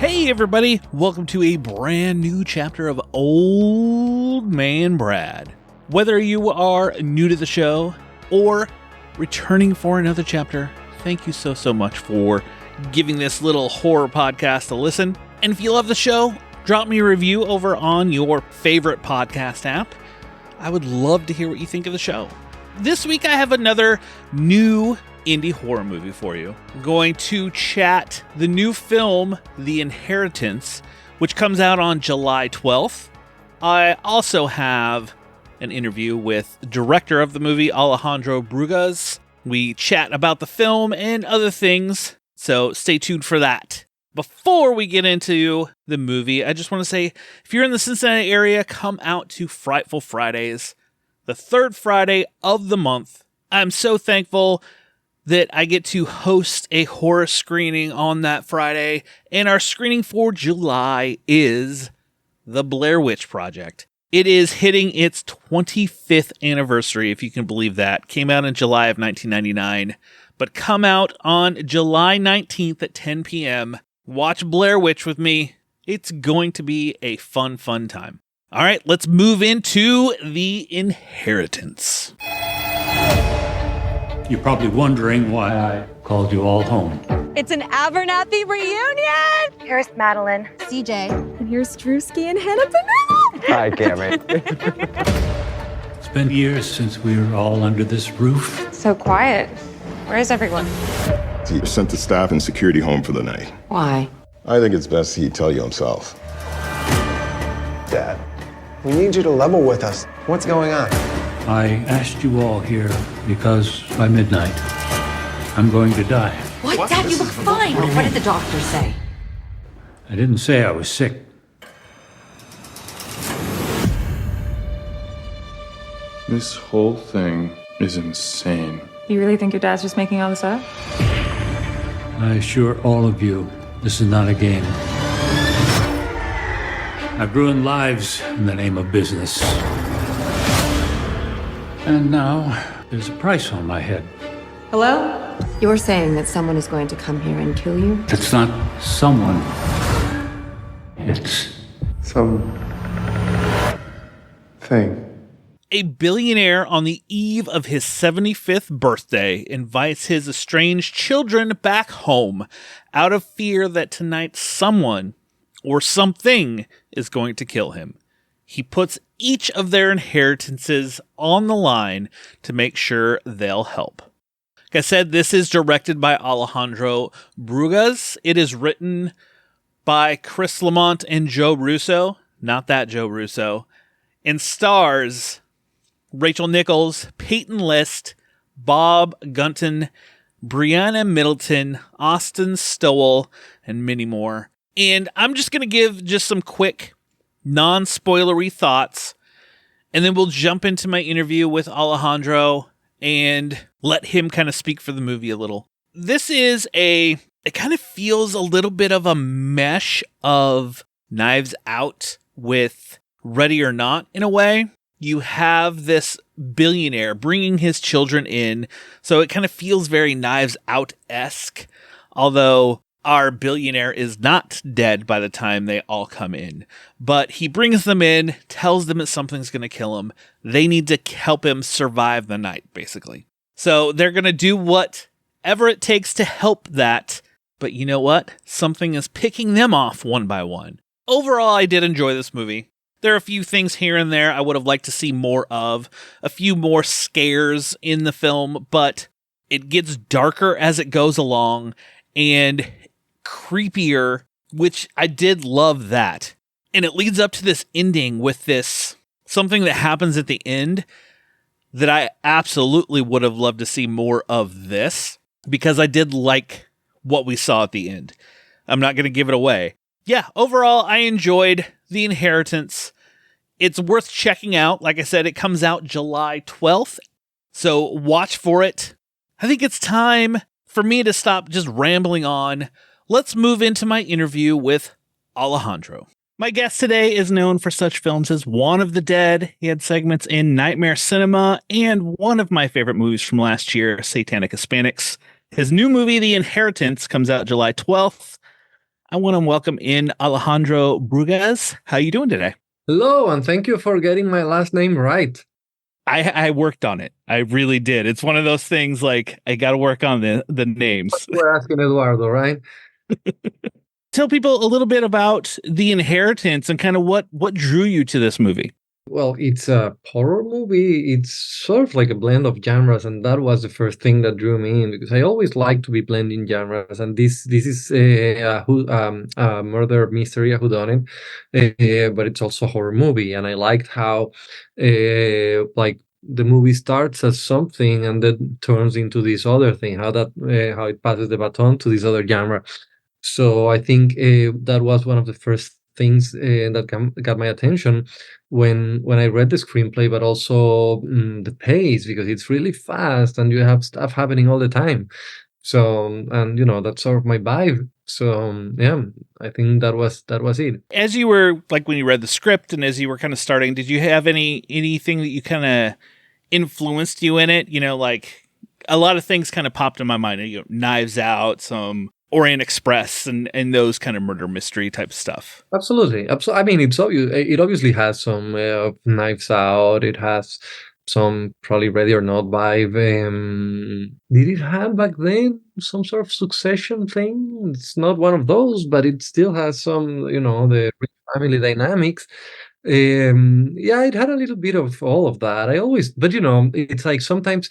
Hey everybody, welcome to a brand new chapter of Old Man Brad. Whether you are new to the show or returning for another chapter, thank you so much for giving this little horror podcast a listen. And if you love the show, drop me a review over on your favorite podcast app. I would love to hear what you think of the show. This week I have another new indie horror movie for you. I'm going to chat the new film, The Inheritance, which comes out on July 12th. I also have an interview with the director of the movie, Alejandro Brugués. We chat about the film and other things, so stay tuned for that. Before we get into the movie, I just want to say, if you're in the Cincinnati area, come out to Frightful Fridays, the third Friday of the month. I'm so thankful that I get to host a horror screening on that Friday, and our screening for July is The Blair Witch Project. It is hitting its 25th anniversary, if you can believe that. Came out in July of 1999, but come out on July 19th at 10 p.m. Watch Blair Witch with me. It's going to be a fun time. All right, let's move into The Inheritance. You're probably wondering why I called you all home. It's an Abernathy reunion! Here's Madeline. CJ. And here's Drewski and Hannah Banana. Hi, Cammy. It's been years since we were all under this roof. So quiet. Where is everyone? He sent the staff and security home for the night. Why? I think it's best he tell you himself. Dad, we need you to level with us. What's going on? I asked you all here because by midnight, I'm going to die. What? Dad, you look fine. What did the doctor say? I didn't say I was sick. This whole thing is insane. You really think your dad's just making all this up? I assure all of you, this is not a game. I've ruined lives in the name of business. And now, there's a price on my head. Hello? You're saying that someone is going to come here and kill you? It's not someone. It's Some thing. A billionaire on the eve of his 75th birthday invites his estranged children back home out of fear that tonight someone or something is going to kill him. He puts each of their inheritances on the line to make sure they'll help. Like I said, this is directed by Alejandro Brugués. It is written by Chris Lamont and Joe Russo, not that Joe Russo, and stars Rachel Nichols, Peyton List, Bob Gunton, Brianna Middleton, Austin Stowell, and many more. And I'm just going to give just some quick non-spoilery thoughts, and then we'll jump into my interview with Alejandro and let him kind of speak for the movie a little. This is it kind of feels a little bit of a mesh of Knives Out with Ready or Not in a way. You have this billionaire bringing his children in, so it kind of feels very Knives Out-esque, although our billionaire is not dead by the time they all come in. But he brings them in, tells them that something's going to kill him. They need to help him survive the night, basically. So they're going to do whatever it takes to help that. But you know what? Something is picking them off one by one. Overall, I did enjoy this movie. There are a few things here and there I would have liked to see more of. A few more scares in the film, but it gets darker as it goes along and creepier, which I did love that. And it leads up to this ending with this something that happens at the end that I absolutely would have loved to see more of this, because I did like what we saw at the end. I'm not going to give it away. Yeah, overall, I enjoyed The Inheritance. It's worth checking out. Like I said, it comes out July 12th, so watch for it. I think it's time for me to stop just rambling on. Let's move into my interview with Alejandro. My guest today is known for such films as Juan of the Dead. He had segments in Nightmare Cinema and one of my favorite movies from last year, Satanic Hispanics. His new movie, The Inheritance, comes out July 12th. I want to welcome in Alejandro Brugués. How you doing today? Hello, and thank you for getting my last name right. I worked on it. I really did. It's one of those things like I got to work on the names. We're asking Eduardo, right? Tell people a little bit about The Inheritance and kind of what drew you to this movie. Well, it's a horror movie. It's sort of like a blend of genres, and that was the first thing that drew me in because I always like to be blending genres. And this is a murder mystery, a whodunit, but it's also a horror movie. And I liked how like the movie starts as something and then turns into this other thing. How it passes the baton to this other genre. So I think that was one of the first things that got my attention when I read the screenplay, but also the pace because it's really fast and you have stuff happening all the time. So and that's sort of my vibe. So yeah, I think that was it. As you were like when you read the script and as you were kind of starting, did you have anything that you kind of influenced you in it? Like a lot of things kind of popped in my mind. Knives Out, some Orient Express, and those kind of murder mystery type stuff. Absolutely. I mean, it's obvious. It obviously has some Knives Out. It has some probably Ready or Not vibe. Did it have back then some sort of Succession thing? It's not one of those, but it still has some, the family dynamics. Yeah, it had a little bit of all of that. But it's like sometimes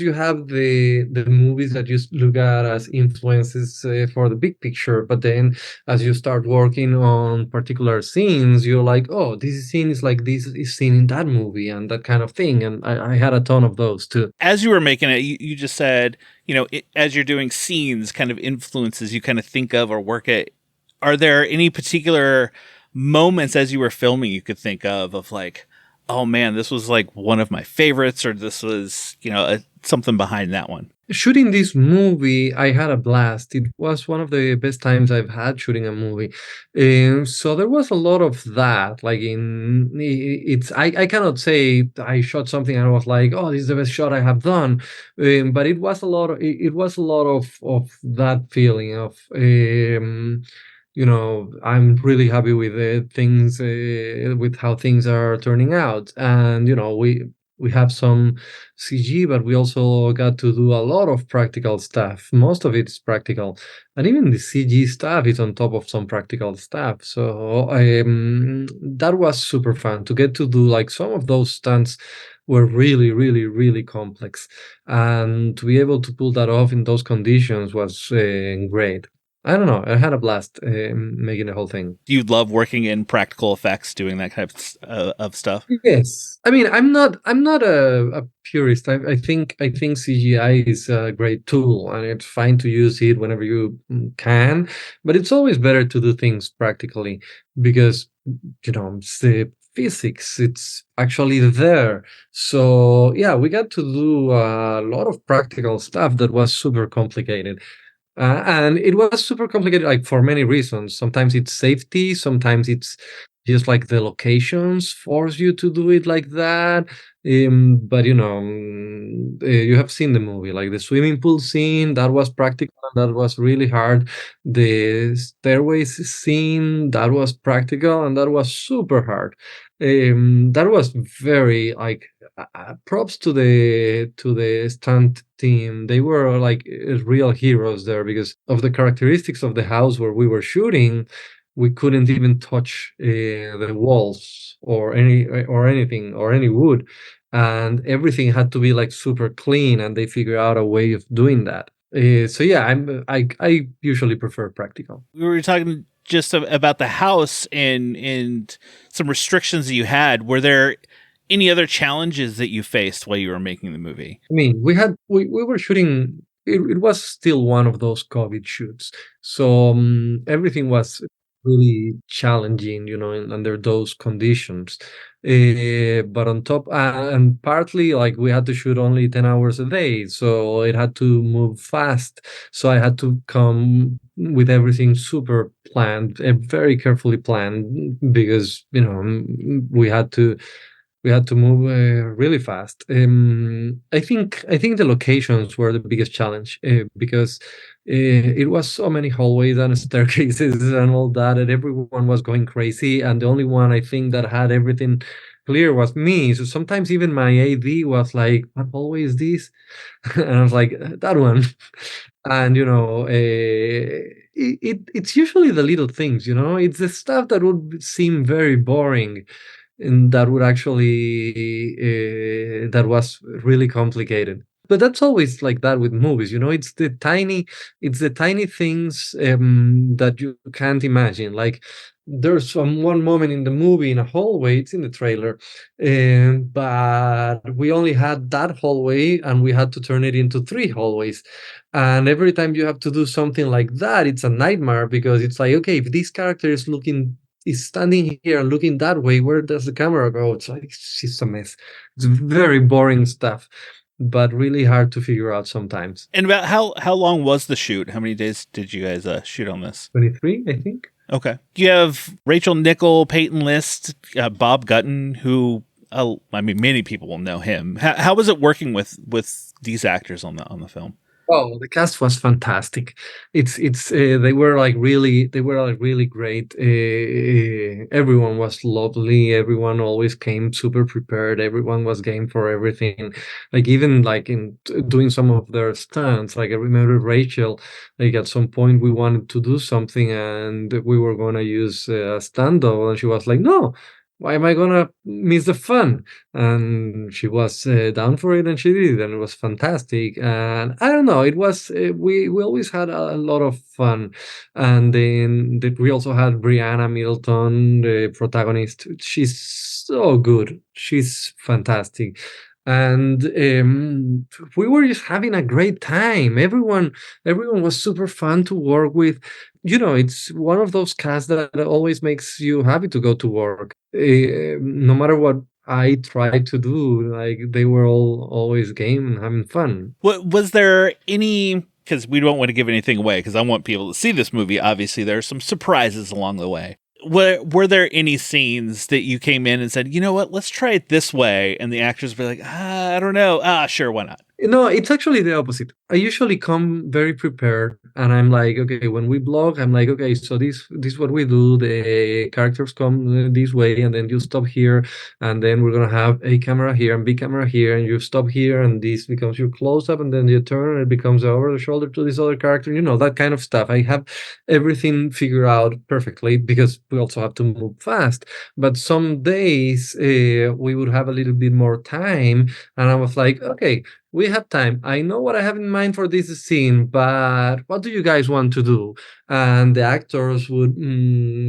you have the movies that you look at as influences for the big picture, but then as you start working on particular scenes, you're like, oh, this scene is like this is seen in that movie and that kind of thing. And I had a ton of those too. As you were making it, you just said, as you're doing scenes, kind of influences you kind of think of or work at. Are there any particular moments as you were filming you could think of like, oh man, this was like one of my favorites, or this was something behind that one? Shooting this movie, I had a blast. It was one of the best times I've had shooting a movie. So there was a lot of that. Like I cannot say I shot something and I was like, oh, this is the best shot I have done. But it was a lot of of that feeling of I'm really happy with things, with how things are turning out. And, we have some CG, but we also got to do a lot of practical stuff. Most of it is practical. And even the CG stuff is on top of some practical stuff. So that was super fun to get to do like some of those stunts were really, really, really complex. And to be able to pull that off in those conditions was great. I don't know. I had a blast making the whole thing. Do you love working in practical effects, doing that type of stuff? Yes. I mean, I'm not a purist. I think CGI is a great tool, and it's fine to use it whenever you can. But it's always better to do things practically because it's the physics. It's actually there. So yeah, we got to do a lot of practical stuff that was super complicated. And it was super complicated, like for many reasons. Sometimes it's safety, sometimes it's just like the locations force you to do it like that. But you have seen the movie, like the swimming pool scene, that was practical and that was really hard. The stairways scene, that was practical and that was super hard. That was very like props to the stunt team. They were like real heroes there because of the characteristics of the house where we were shooting. We couldn't even touch the walls or anything or any wood, and everything had to be like super clean. And they figure out a way of doing that. So yeah, I usually prefer practical. We were talking just about the house and some restrictions that you had. Were there any other challenges that you faced while you were making the movie? I mean, we were shooting. It was still one of those COVID shoots, so everything was really challenging, under those conditions. But on top, and partly like we had to shoot only 10 hours a day, so it had to move fast. So I had to come with everything super planned, very carefully planned, because we had to move really fast. I think the locations were the biggest challenge because it was so many hallways and staircases and all that, and everyone was going crazy. And the only one I think that had everything clear was me. So sometimes even my AD was like, "What hallway is this?" And I was like, "That one." And it's usually the little things, it's the stuff that would seem very boring, and that would actually that was really complicated. But that's always like that with movies, it's the tiny things that you can't imagine. Like there's some one moment in the movie in a hallway, it's in the trailer, but we only had that hallway and we had to turn it into 3 hallways. And every time you have to do something like that, it's a nightmare, because it's like, okay, if this character is standing here and looking that way, where does the camera go? It's like, it's just a mess. It's very boring stuff, but really hard to figure out sometimes. And about how long was the shoot? How many days did you guys shoot on this? 23, I think. Okay. You have Rachel Nichol, Peyton List, Bob Gutton, who many people will know him. How was it working with these actors on the film? Oh, the cast was fantastic. They were like really great. Everyone was lovely. Everyone always came super prepared. Everyone was game for everything. Like even like in doing some of their stunts. Like I remember Rachel. Like at some point we wanted to do something and we were gonna use a stunt double, and she was like, "No. Why am I gonna miss the fun?" And she was down for it, and she did, and it was fantastic. And I don't know, it was we always had a lot of fun. And then we also had Brianna Middleton, the protagonist. She's so good. She's fantastic. And we were just having a great time. Everyone was super fun to work with. It's one of those casts that always makes you happy to go to work. No matter what I tried to do, like they were all always game and having fun. Was there any, because we don't want to give anything away, because I want people to see this movie. Obviously, there are some surprises along the way. Were there any scenes that you came in and said, you know what, let's try it this way, and the actors were like, I don't know, sure, why not? No, it's actually the opposite. I usually come very prepared, and I'm like, okay, when we blog, I'm like, okay, so this is what we do. The characters come this way, and then you stop here, and then we're gonna have A camera here and B camera here, and you stop here, and this becomes your close up, and then you turn, and it becomes over the shoulder to this other character. That kind of stuff. I have everything figured out perfectly, because we also have to move fast. But some days we would have a little bit more time, and I was like, okay, we have time. I know what I have in mind for this scene, but what do you guys want to do? And the actors would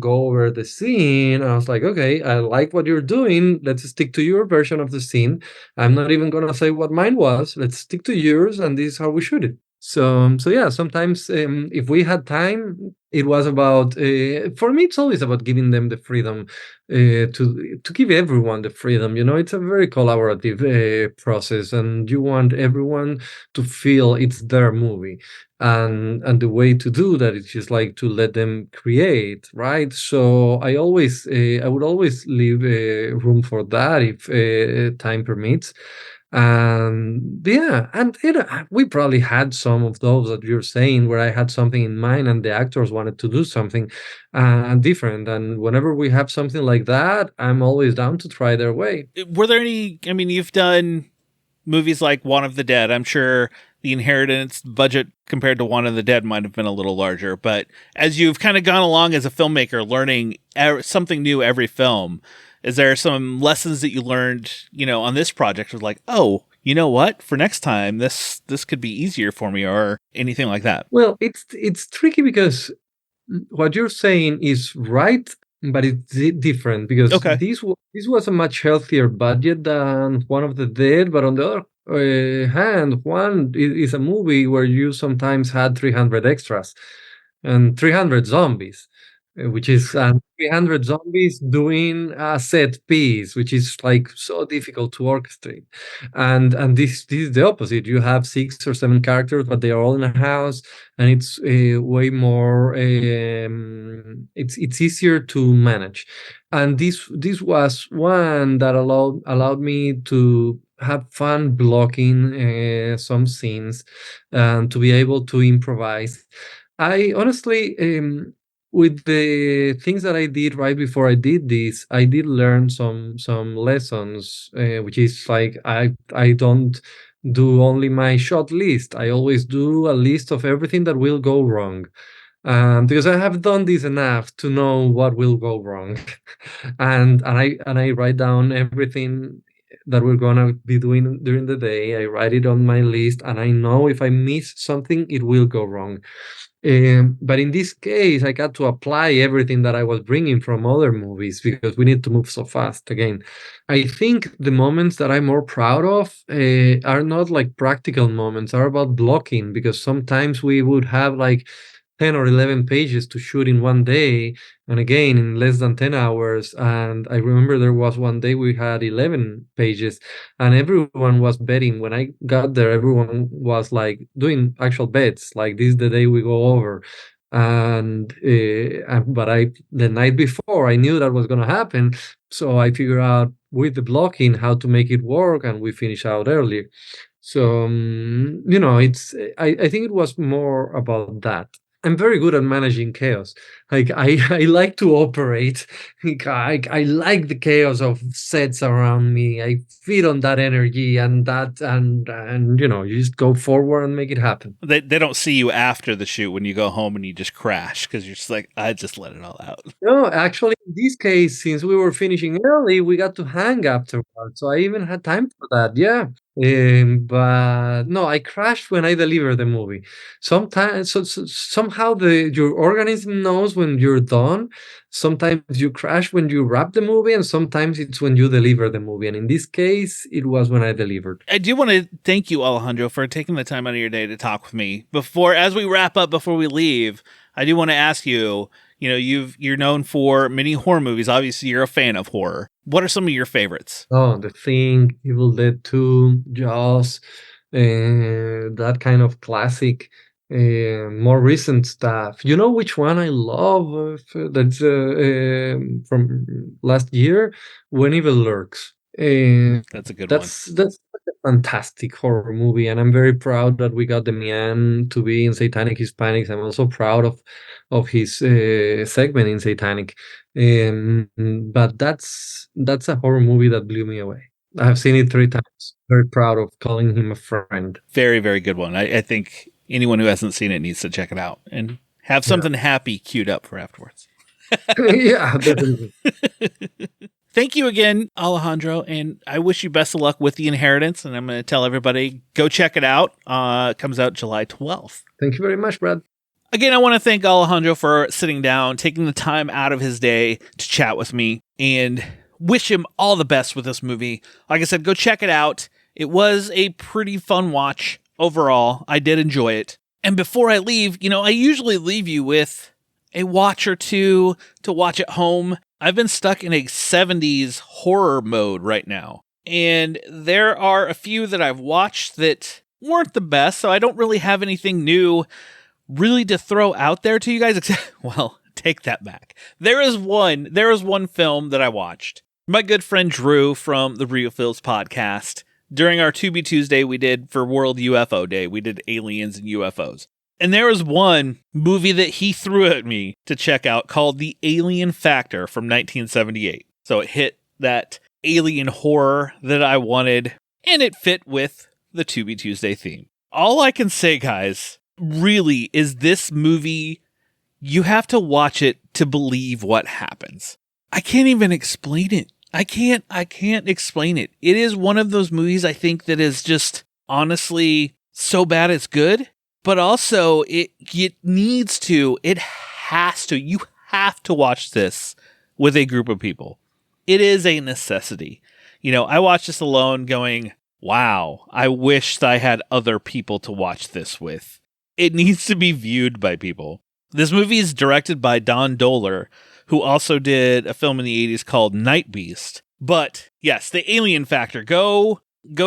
go over the scene. I was like, okay, I like what you're doing. Let's stick to your version of the scene. I'm not even going to say what mine was. Let's stick to yours, and this is how we shoot it. So yeah, sometimes if we had time, it was about, for me, it's always about giving them the freedom, to give everyone the freedom. It's a very collaborative process, and you want everyone to feel it's their movie. And the way to do that is just like to let them create, right? So I would always leave room for that if time permits. And yeah, and we probably had some of those that you're saying, where I had something in mind and the actors wanted to do something different. And whenever we have something like that, I'm always down to try their way. Were there any, you've done movies like One of the Dead. I'm sure the Inheritance budget compared to One of the Dead might have been a little larger, but as you've kind of gone along as a filmmaker, learning something new every film, is there some lessons that you learned, on this project was like, oh, you know what, for next time, this could be easier for me, or anything like that? Well, it's tricky, because what you're saying is right, but it's different, because this was a much healthier budget than One of the Dead. But on the other hand, one is a movie where you sometimes had 300 extras and 300 zombies, which is 300 zombies doing a set piece, which is like so difficult to orchestrate. And this is the opposite. You have 6 or 7 characters, but they are all in a house, and it's way more. It's easier to manage. And this was one that allowed me to have fun blocking some scenes and to be able to improvise. I honestly, with the things that I did right before I did this, I did learn some lessons, which is like I don't do only my shot list. I always do a list of everything that will go wrong, because I have done this enough to know what will go wrong, and I write down everything that we're gonna be doing during the day. I write it on my list, and I know if I miss something, it will go wrong. But in this case, I got to apply everything that I was bringing from other movies because we need to move so fast again. I think the moments that I'm more proud of are not like practical moments, are about blocking, because sometimes we would have like 10 or 11 pages to shoot in one day, and again in less than 10 hours. And I remember there was one day we had 11 pages, and everyone was betting. When I got there, everyone was like doing actual bets, like this is the day we go over. But I, the night before, I knew that was going to happen, so I figured out with the blocking how to make it work, and we finish out earlier. So it's I think it was more about that. I'm very good at managing chaos. Like I like to operate. Like, I like the chaos of sets around me. I feed on that energy and that, and you just go forward and make it happen. They don't see you after the shoot when you go home and you just crash because you're just like, I just let it all out. No, actually, in this case, since we were finishing early, we got to hang afterwards. So I even had time for that. Yeah. But no, I crashed when I deliver the movie. Sometimes, somehow your organism knows when you're done. Sometimes you crash when you wrap the movie, and sometimes it's when you deliver the movie. And in this case, it was when I delivered. I do want to thank you, Alejandro, for taking the time out of your day to talk with me. As we wrap up, before we leave, I do want to ask you. You're known for many horror movies. Obviously, you're a fan of horror. What are some of your favorites? Oh, The Thing, Evil Dead 2, Jaws, that kind of classic, more recent stuff. You know which one I love? That's from last year, When Evil Lurks. That's a good one. That's a fantastic horror movie, and I'm very proud that we got Demian to be in Satanic Hispanics. I'm also proud of his segment in Satanic. But that's a horror movie that blew me away. I have seen it 3 times. Very proud of calling him a friend. Very, very good one. I think anyone who hasn't seen it needs to check it out and have something happy queued up for afterwards. Yeah, definitely. Thank you again, Alejandro, and I wish you best of luck with The Inheritance, and I'm going to tell everybody, go check it out. It comes out July 12th. Thank you very much, Brad. Again, I want to thank Alejandro for sitting down, taking the time out of his day to chat with me, and wish him all the best with this movie. Like I said, go check it out. It was a pretty fun watch overall. I did enjoy it. And before I leave, I usually leave you with a watch or two to watch at home. I've been stuck in a 70s horror mode right now. And there are a few that I've watched that weren't the best, so I don't really have anything new really to throw out there to you guys, except, well, take that back. There is one film that I watched. My good friend Drew from the Real Feels podcast, during our 2B Tuesday we did for World UFO Day, we did aliens and UFOs. And there was one movie that he threw at me to check out called The Alien Factor from 1978. So it hit that alien horror that I wanted, and it fit with the 2B Tuesday theme. All I can say, guys, really is this movie, you have to watch it to believe what happens. I can't even explain it. I can't explain it. It is one of those movies I think that is just honestly so bad it's good. But also, you have to watch this with a group of people. It is a necessity. I watched this alone going, wow, I wished I had other people to watch this with. It needs to be viewed by people. This movie is directed by Don Dohler, who also did a film in the 80s called Night Beast. But yes, The Alien Factor, go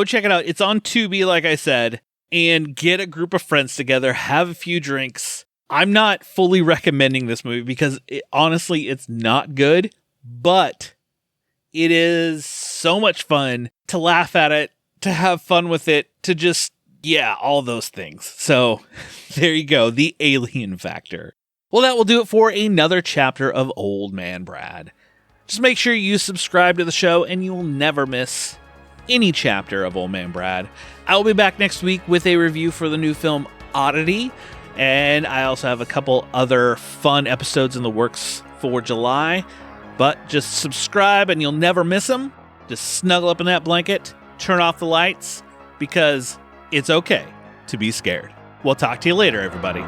check it out. It's on Tubi, like I said. And get a group of friends together, have a few drinks. I'm not fully recommending this movie because honestly, it's not good, but it is so much fun to laugh at it, to have fun with it, to just, all those things. So there you go, the alien factor. Well, that will do it for another chapter of Old Man Brad. Just make sure you subscribe to the show and you will never miss any chapter of Old Man Brad. I will be back next week with a review for the new film Oddity, and I also have a couple other fun episodes in the works for July. But just subscribe and you'll never miss them. Just snuggle up in that blanket, turn off the lights, because it's okay to be scared. We'll talk to you later, everybody.